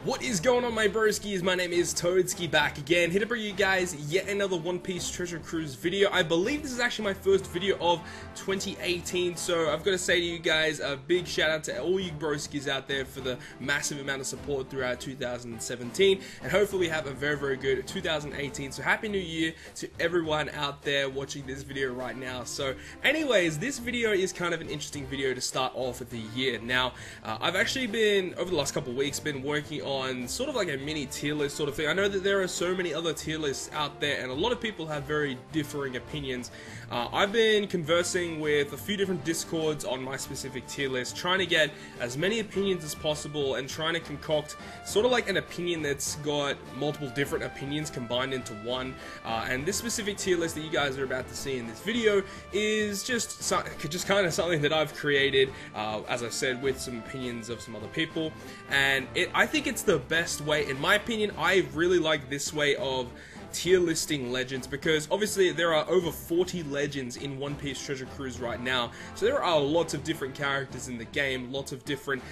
What is going on, my broskiis? My name is Toadski, back again, here to bring you guys yet another One Piece Treasure Cruise video. I believe this is actually my first video of 2018, so I've got to say to you guys a big shout out to all you broskiis out there for the massive amount of support throughout 2017, and hopefully we have a very good 2018. So happy new year to everyone out there watching this video right now. So anyways, this video is kind of an interesting video to start off with the year. Now I've actually been, over the last couple of weeks, been working on sort of like a mini tier list sort of thing. I know that there are so many other tier lists out there, and a lot of people have very differing opinions. I've been conversing with a few different discords on my specific tier list, trying to get as many opinions as possible and trying to concoct sort of like an opinion that's got multiple different opinions combined into one. And this specific tier list that you guys are about to see in this video is just kind of something that I've created, as I said, with some opinions of some other people, and I think it's the best way. In my opinion, I really like this way of tier listing legends, because obviously there are over 40 legends in One Piece Treasure Cruise right now, so there are lots of different characters in the game, lots of different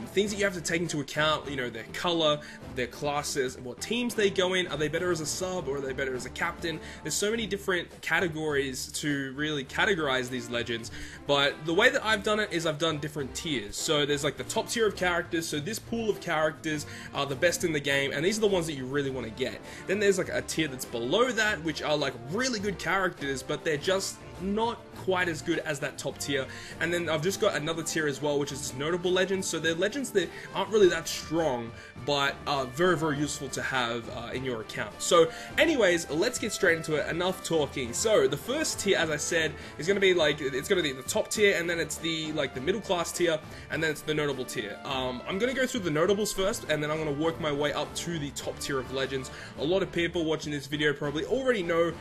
things that you have to take into account, you know, their color, their classes, what teams they go in, are they better as a sub or are they better as a captain? There's so many different categories to really categorize these legends, but the way that I've done it is I've done different tiers. So there's like the top tier of characters, so this pool of characters are the best in the game, and these are the ones that you really want to get. Then there's like a tier that's below that, which are like really good characters, but they're just not quite as good as that top tier. And then I've just got another tier as well, which is notable legends. So they're legends that aren't really that strong, but are very useful to have in your account. So anyways, let's get straight into it. Enough talking. So the first tier, as I said, is going to be like, it's going to be the top tier, and then it's the like the middle class tier, and then it's the notable tier. I'm going to go through the notables first, and then I'm going to work my way up to the top tier of legends. A lot of people watching this video probably already know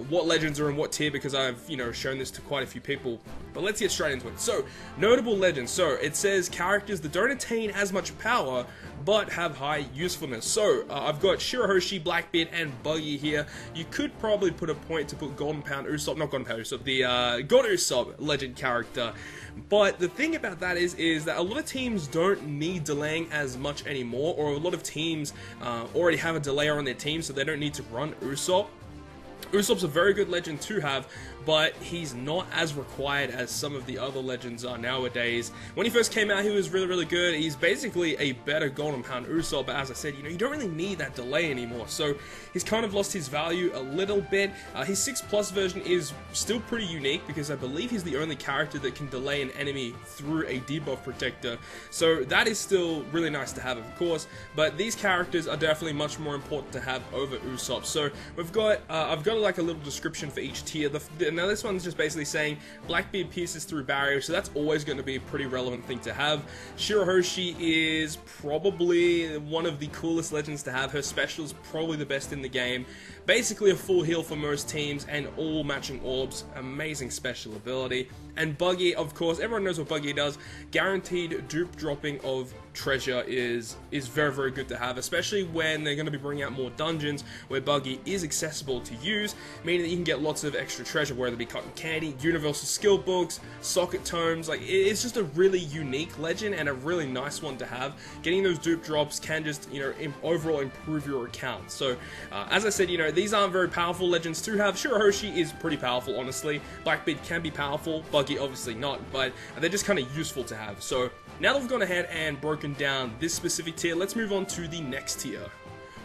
what legends are in what tier, because I've, you know, shown this to quite a few people, but let's get straight into it. So, notable legends. So, it says characters that don't attain as much power, but have high usefulness. So, I've got Shirahoshi, Blackbeard, and Buggy here. You could probably put a point to put Golden Pound Usopp, not Golden Pound Usopp, the God Usopp legend character. But the thing about that is that a lot of teams don't need delaying as much anymore, or a lot of teams already have a delayer on their team, so they don't need to run Usopp. Usopp's a very good legend to have, but he's not as required as some of the other legends are nowadays. When he first came out, he was really good. He's basically a better Golden Pound Usopp, but as I said, you know, you don't really need that delay anymore, so he's kind of lost his value a little bit. His 6+ version is still pretty unique, because I believe he's the only character that can delay an enemy through a debuff protector, so that is still really nice to have, of course, but these characters are definitely much more important to have over Usopp. So we've got, I've got like a little description for each tier. Now this one's just basically saying Blackbeard pierces through barriers, so that's always going to be a pretty relevant thing to have. Shirahoshi is probably one of the coolest legends to have. Her special is probably the best in the game. Basically a full heal for most teams and all matching orbs. Amazing special ability. And Buggy, of course, everyone knows what Buggy does. Guaranteed dupe dropping of treasure is very good to have, especially when they're going to be bringing out more dungeons where Buggy is accessible to use, meaning that you can get lots of extra treasure, whether it be cotton candy, universal skill books, socket tomes. Like, it's just a really unique legend and a really nice one to have. Getting those dupe drops can just, you know, overall improve your account. So as I said, you know, these aren't very powerful legends to have. Shirahoshi is pretty powerful, honestly. Blackbeard can be powerful, Buggy obviously not, but they're just kind of useful to have. So now that we've gone ahead and broken down this specific tier, let's move on to the next tier.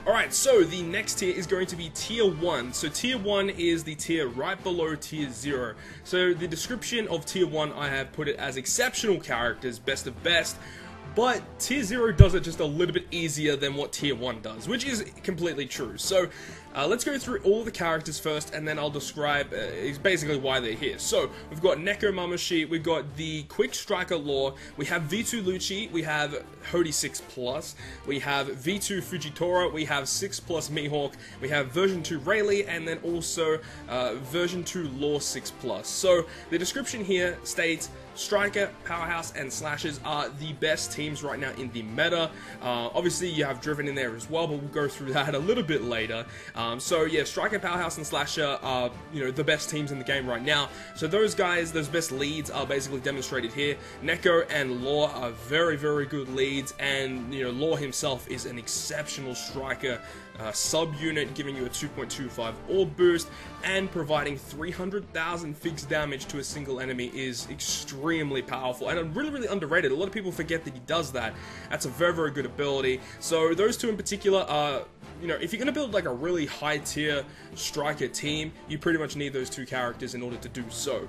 Alright, so the next tier is going to be tier 1. So tier 1 is the tier right below tier 0. So the description of tier 1, I have put it as exceptional characters, best of best. But tier 0 does it just a little bit easier than what tier 1 does, which is completely true. So let's go through all the characters first, and then I'll describe basically why they're here. So we've got Neko Mamashi, we've got the Quick Striker Law, we have V2 Lucci, we have Hody 6+, we have V2 Fujitora, we have 6+ Mihawk, we have version 2 Rayleigh, and then also version 2 Law 6+. So the description here states, Striker, Powerhouse, and Slashers are the best teams right now in the meta. Obviously, you have Driven in there as well, but we'll go through that a little bit later. So yeah, Striker, Powerhouse, and Slasher are, the best teams in the game right now. So those guys, those best leads are basically demonstrated here. Neko and Law are very, very good leads, and Law himself is an exceptional striker. Sub-unit, giving you a 2.25 orb boost, and providing 300,000 fixed damage to a single enemy is extremely powerful, and really, really underrated. A lot of people forget that he does that. That's a very, very good ability. So those two in particular are, if you're going to build like a really high-tier striker team, you pretty much need those two characters in order to do so.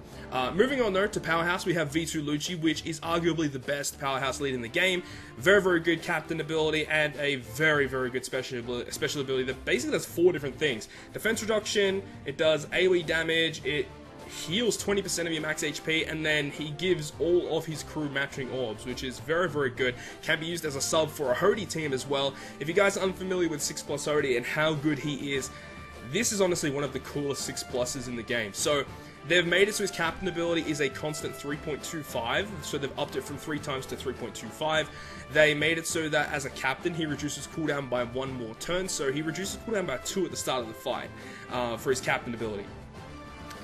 Moving on though to Powerhouse, we have V2 Lucci, which is arguably the best Powerhouse lead in the game. Very, very good captain ability, and a very, very good special ability that basically does 4 different things. Defense reduction, it does AoE damage, it heals 20% of your max HP, and then he gives all of his crew matching orbs, which is very, very good. Can be used as a sub for a Hody team as well. If you guys are unfamiliar with 6+ Hody and how good he is, this is honestly one of the coolest 6+s in the game. So they've made it so his captain ability is a constant 3.25, so they've upped it from 3 times to 3.25. They made it so that as a captain, he reduces cooldown by 1 more turn, so he reduces cooldown by 2 at the start of the fight for his captain ability.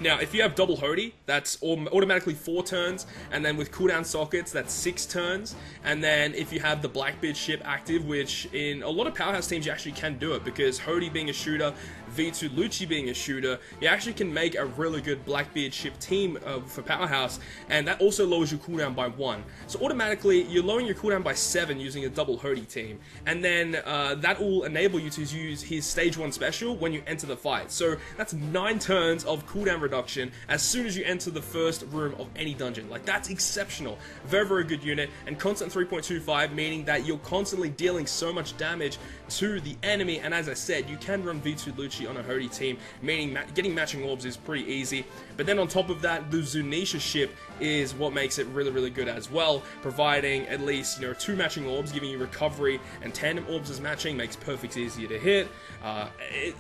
Now, if you have double Hody, that's automatically 4 turns, and then with cooldown sockets, that's 6 turns, and then if you have the Blackbeard ship active, which in a lot of Powerhouse teams you actually can do it, because Hody being a shooter, V2 Lucci being a shooter, you actually can make a really good Blackbeard ship team for Powerhouse, and that also lowers your cooldown by 1. So automatically, you're lowering your cooldown by 7 using a double Hody team, and then that will enable you to use his stage 1 special when you enter the fight. So that's 9 turns of cooldown reduction as soon as you enter the first room of any dungeon. Like, that's exceptional. Very, very good unit, and constant 3.25, meaning that you're constantly dealing so much damage to the enemy, and as I said, you can run V2 Lucci on a Hody team, meaning getting matching orbs is pretty easy. But then on top of that, the Zunisha ship is what makes it really, really good as well, providing at least 2 matching orbs, giving you recovery, and tandem orbs as matching makes perfects easier to hit.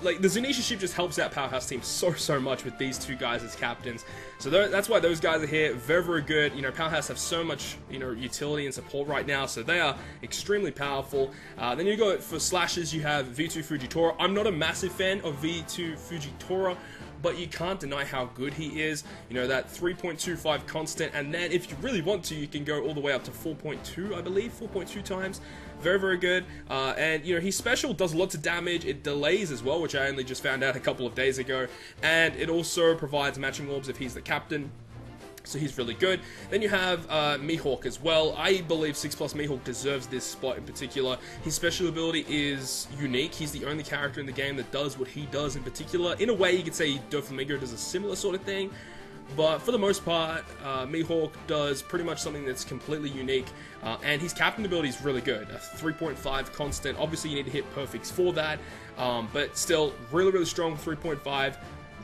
Like, the Zunisha ship just helps out Powerhouse teams so much with these 2 guys as captains. So that's why those guys are here. Very, very good. Powerhouse have so much utility and support right now, so they are extremely powerful. Then you go for Slashers, you have V2 Fujitora. I'm not a massive fan of V2 Fujitora, but you can't deny how good he is. That 3.25 constant, and then if you really want to, you can go all the way up to 4.2, I believe, 4.2 times. Very, very good. And his special does lots of damage. It delays as well, which I only just found out a couple of days ago, and it also provides matching orbs if he's the captain. So he's really good. Then you have Mihawk as well. I believe 6+ Mihawk deserves this spot in particular. His special ability is unique. He's the only character in the game that does what he does in particular. In a way, you could say Doflamingo does a similar sort of thing. But for the most part, Mihawk does pretty much something that's completely unique, and his captain ability is really good. A 3.5 constant. Obviously, you need to hit perfects for that, but still, really, really strong 3.5.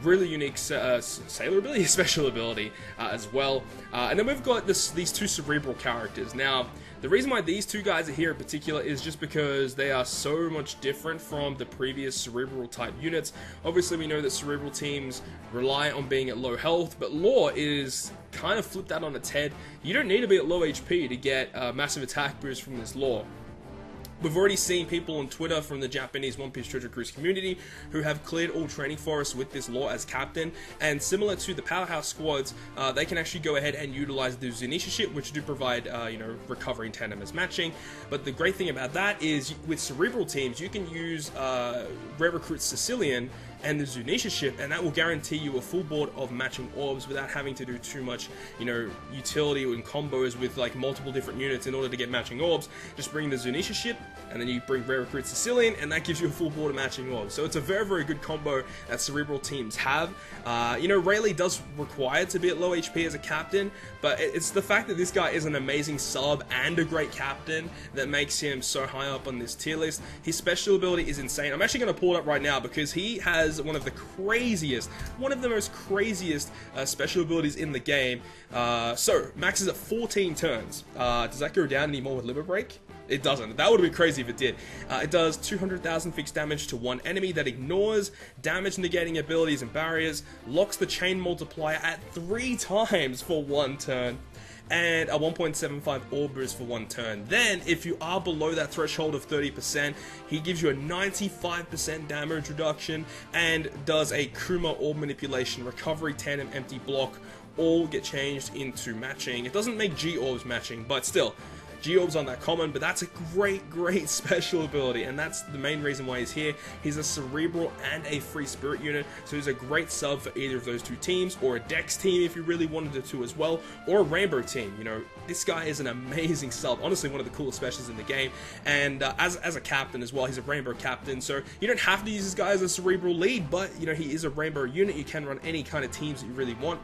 Really unique sailor ability, special ability as well. And then we've got these 2 cerebral characters. Now, the reason why these 2 guys are here in particular is just because they are so much different from the previous cerebral type units. Obviously, we know that cerebral teams rely on being at low health, but Law is kind of flipped that on its head. You don't need to be at low HP to get a massive attack boost from this Law. We've already seen people on Twitter from the Japanese One Piece Treasure Cruise community who have cleared all training forests with this Law as captain, and similar to the Powerhouse squads, they can actually go ahead and utilize the Zunisha ship, which do provide, recovery in tandem as matching. But the great thing about that is, with cerebral teams, you can use Rare Recruit Sicilian and the Zunisha ship, and that will guarantee you a full board of matching orbs without having to do too much, utility and combos with like multiple different units in order to get matching orbs. Just bring the Zunisha ship, and then you bring Rare Recruit Sicilian, and that gives you a full board of matching orbs. So it's a very, very good combo that cerebral teams have. Rayleigh does require to be at low HP as a captain, but it's the fact that this guy is an amazing sub and a great captain that makes him so high up on this tier list. His special ability is insane. I'm actually going to pull it up right now because he has one of the most craziest special abilities in the game. So, maxes at 14 turns. Does that go down anymore with Limit Break? It doesn't. That would have been crazy if it did. It does 200,000 fixed damage to one enemy that ignores damage negating abilities and barriers, locks the chain multiplier at 3 times for 1 turn, and a 1.75 orb boost for 1 turn. Then, if you are below that threshold of 30%, he gives you a 95% damage reduction and does a Kuma orb manipulation, recovery, tandem, empty block, all get changed into matching. It doesn't make G-orbs matching, but still, G-orbs aren't that common, but that's a great special ability, and that's the main reason why he's here. He's a cerebral and a free spirit unit, so he's a great sub for either of those two teams, or a Dex team if you really wanted to as well, or a Rainbow team. You know, this guy is an amazing sub, honestly one of the coolest specials in the game, and as a captain as well, he's a Rainbow captain, so you don't have to use this guy as a cerebral lead, but you know, he is a Rainbow unit. You can run any kind of teams that you really want.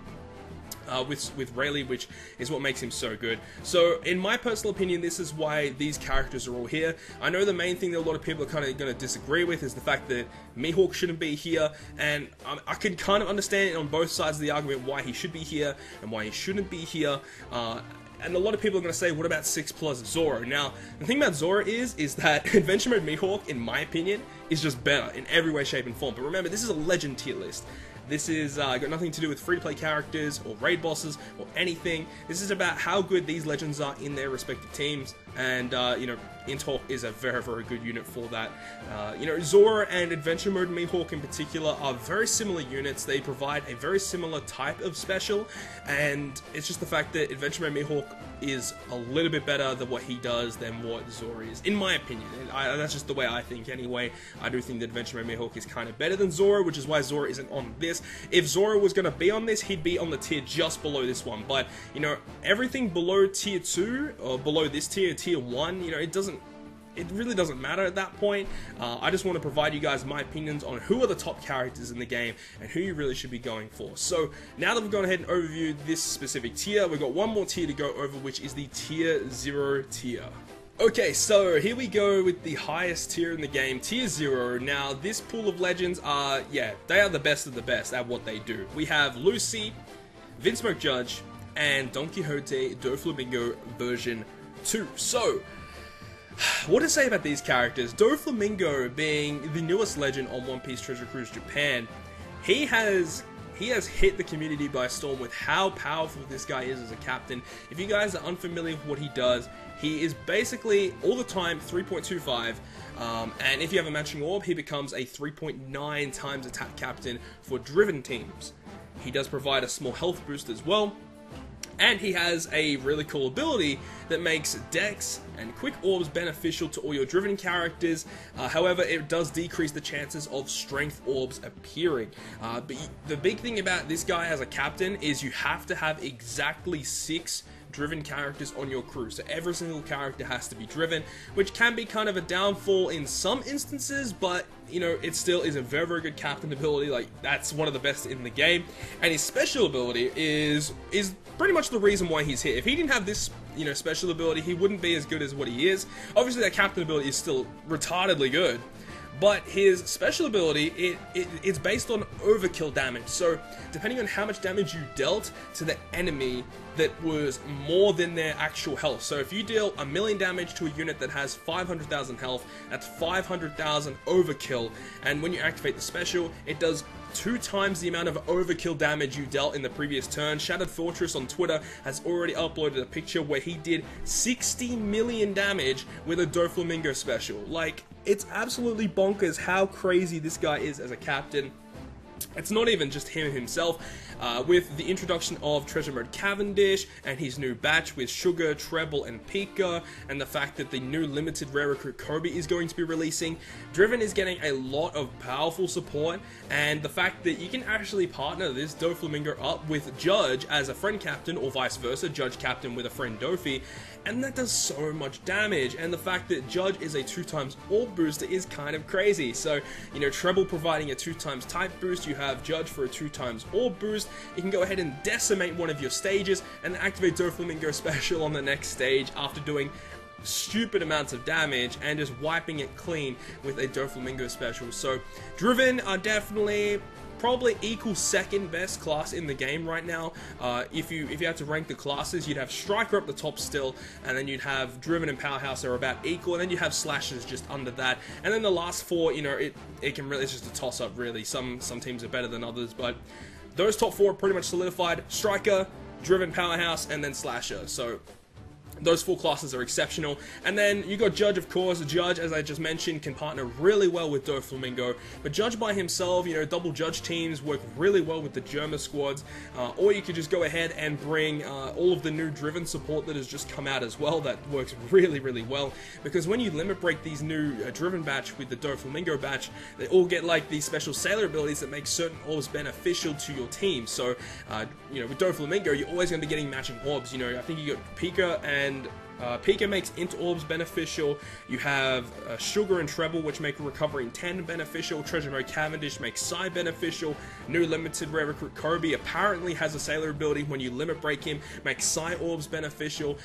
With Rayleigh, which is what makes him so good. So, in my personal opinion, this is why these characters are all here. I know the main thing that a lot of people are kind of going to disagree with is the fact that Mihawk shouldn't be here, and I can kind of understand on both sides of the argument why he should be here and why he shouldn't be here. And a lot of people are going to say, what about 6 plus Zoro? Now, the thing about Zoro is that Adventure Mode Mihawk, in my opinion, is just better in every way, shape, and form. But remember, this is a legend tier list. This is got nothing to do with free-to-play characters or raid bosses or anything. This is about how good these legends are in their respective teams, and you know, Inthawk is a very good unit for that. You know, Zoro and Adventure Mode Mihawk in particular are very similar units. They provide a very similar type of special, and it's just the fact that Adventure Mode Mihawk is a little bit better than what he does than what Zoro is, in my opinion. That's just the way I think anyway. I do think that Adventure Mode Mihawk is kind of better than Zoro, which is why Zoro isn't on this. If Zoro was going to be on this, he'd be on the tier just below this one, but you know, everything below tier 2 or below this tier, tier 1, you know, it really doesn't matter at that point. I just want to provide you guys my opinions on who are the top characters in the game and who you really should be going for. So now that we've gone ahead and overviewed this specific tier, we've got one more tier to go over, which is the tier 0 tier. Okay, so here we go with the highest tier in the game, tier 0. Now, this pool of legends are, yeah, they are the best of the best at what they do. We have Lucy, Vinsmoke Judge, and Don Quixote Doflamingo version 2. So, what to say about these characters? Doflamingo, being the newest legend on One Piece Treasure Cruise Japan, he has hit the community by storm with how powerful this guy is as a captain. If you guys are unfamiliar with what he does, he is basically all the time 3.25, and if you have a matching orb, he becomes a 3.9 times attack captain for driven teams. He does provide a small health boost as well, and he has a really cool ability that makes Dex and Quick Orbs beneficial to all your driven characters. However, it does decrease the chances of Strength Orbs appearing. But the big thing about this guy as a captain is you have to have exactly 6 driven characters on your crew. So every single character has to be driven, which can be kind of a downfall in some instances, but you know, it still is a very good captain ability. Like, that's one of the best in the game. And his special ability is pretty much the reason why he's here. If he didn't have this, you know, special ability, he wouldn't be as good as what he is. Obviously, that captain ability is still retardedly good, but his special ability, it's based on overkill damage. So, depending on how much damage you dealt to the enemy that was more than their actual health. So, if you deal 1,000,000 damage to a unit that has 500,000 health, that's 500,000 overkill. And when you activate the special, it does 2 times the amount of overkill damage you dealt in the previous turn. Shattered Fortress on Twitter has already uploaded a picture where he did 60 million damage with a Doflamingo special. Like, it's absolutely bonkers how crazy this guy is as a captain. It's not even just him himself. With the introduction of Treasure Mode Cavendish and his new batch with Sugar, Treble, and Pika, and the fact that the new limited rare recruit Kobe is going to be releasing, Driven is getting a lot of powerful support, and the fact that you can actually partner this Doflamingo up with Judge as a friend captain, or vice versa, Judge captain with a friend Dofi, and that does so much damage. And the fact that Judge is a 2 times orb booster is kind of crazy. So, you know, Treble providing a 2 times type boost, you have Judge for a 2 times orb boost. You can go ahead and decimate one of your stages and activate Doflamingo special on the next stage after doing stupid amounts of damage and just wiping it clean with a Doflamingo special. So, Driven are definitely probably equal second best class in the game right now. If you had to rank the classes, you'd have Striker up the top still, and then you'd have Driven and Powerhouse are about equal, and then you have Slashers just under that. And then the last 4, you know, it can really, it's just a toss up really. Some teams are better than others, but those top 4 are pretty much solidified. Striker, Driven, Powerhouse, and then Slasher. So those 4 classes are exceptional. And then you got Judge, of course. Judge, as I just mentioned, can partner really well with Doflamingo. But Judge by himself, you know, double Judge teams work really well with the Germa squads. Or you could just go ahead and bring all of the new Driven support that has just come out as well. That works really, really well. Because when you limit break these new Driven batch with the Doflamingo batch, they all get like these special Sailor abilities that make certain orbs beneficial to your team. So, you know, with Doflamingo, you're always going to be getting matching orbs. You know, I think you got Pika, and Pika makes int orbs beneficial. You have Sugar and Treble, which make Recovering 10 beneficial. Treasure Mode Cavendish makes Psy beneficial. New limited rare recruit Kobe apparently has a Sailor ability when you limit break him, makes Psy orbs beneficial.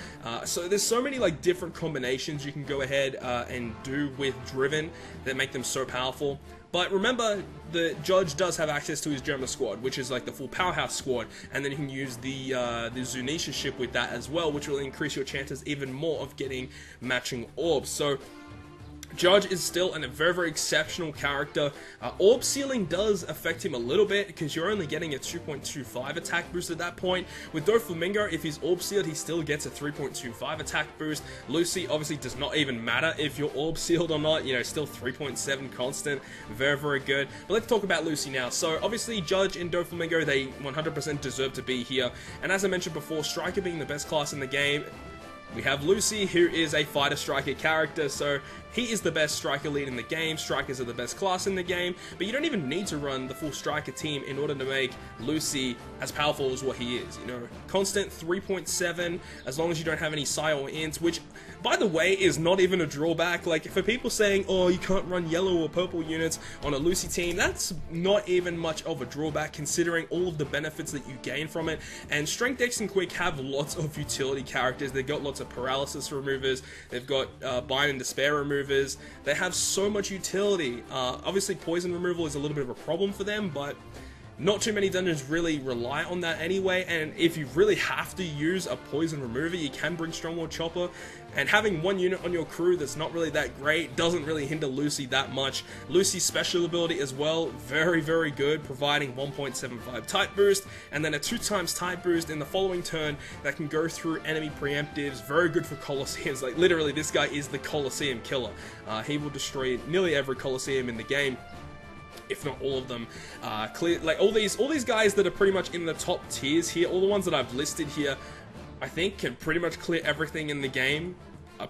So there's so many like different combinations you can go ahead and do with Driven that make them so powerful. But remember, the Judge does have access to his Germa squad, which is like the full Powerhouse squad, and then you can use the Zunisha ship with that as well, which will increase your chances even more of getting matching orbs. So Judge is still a very, very exceptional character. Orb Sealing does affect him a little bit because you're only getting a 2.25 attack boost at that point. With Doflamingo, if he's Orb Sealed, he still gets a 3.25 attack boost. Lucy obviously does not even matter if you're Orb Sealed or not, you know, still 3.7 constant. Very, very good. But let's talk about Lucy now. So obviously Judge and Doflamingo, they 100% deserve to be here. And as I mentioned before, Striker being the best class in the game, we have Lucy, who is a fighter striker character, so he is the best striker lead in the game. Strikers are the best class in the game, but you don't even need to run the full striker team in order to make Lucy as powerful as what he is. You know, constant 3.7, as long as you don't have any Psy or Ints, which, by the way, is not even a drawback. Like, for people saying, oh, you can't run yellow or purple units on a Lucy team, that's not even much of a drawback considering all of the benefits that you gain from it. And Strength, Dex, and Quick have lots of utility characters. They've got lots of paralysis removers, they've got bind and despair removers, they have so much utility. Obviously poison removal is a little bit of a problem for them, but not too many dungeons really rely on that anyway, and if you really have to use a poison remover, you can bring Stronghold Chopper, and having one unit on your crew that's not really that great doesn't really hinder Lucy that much. Lucy's special ability as well, very, very good, providing 1.75 type boost, and then a 2x type boost in the following turn that can go through enemy preemptives, very good for Colosseums. Like, literally, this guy is the Colosseum killer. He will destroy nearly every Colosseum in the game, if not all of them. Clear, like all these guys that are pretty much in the top tiers here, all the ones that I've listed here, I think can pretty much clear everything in the game.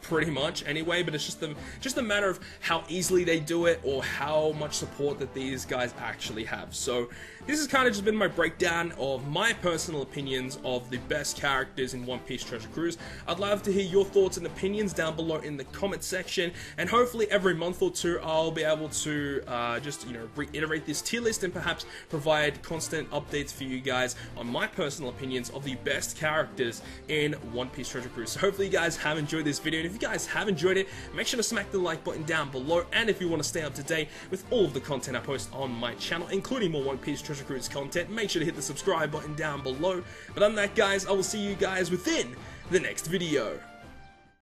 Pretty much anyway, but it's just a matter of how easily they do it or how much support that these guys actually have. So this has kind of just been my breakdown of my personal opinions of the best characters in One Piece Treasure Cruise. I'd love to hear your thoughts and opinions down below in the comment section, and hopefully every month or two I'll be able to just, you know, reiterate this tier list and perhaps provide constant updates for you guys on my personal opinions of the best characters in One Piece Treasure Cruise. So hopefully you guys have enjoyed this video. And if you guys have enjoyed it, make sure to smack the like button down below, and if you want to stay up to date with all of the content I post on my channel, including more One Piece Treasure Cruise content, make sure to hit the subscribe button down below. But other than that, guys, I will see you guys within the next video.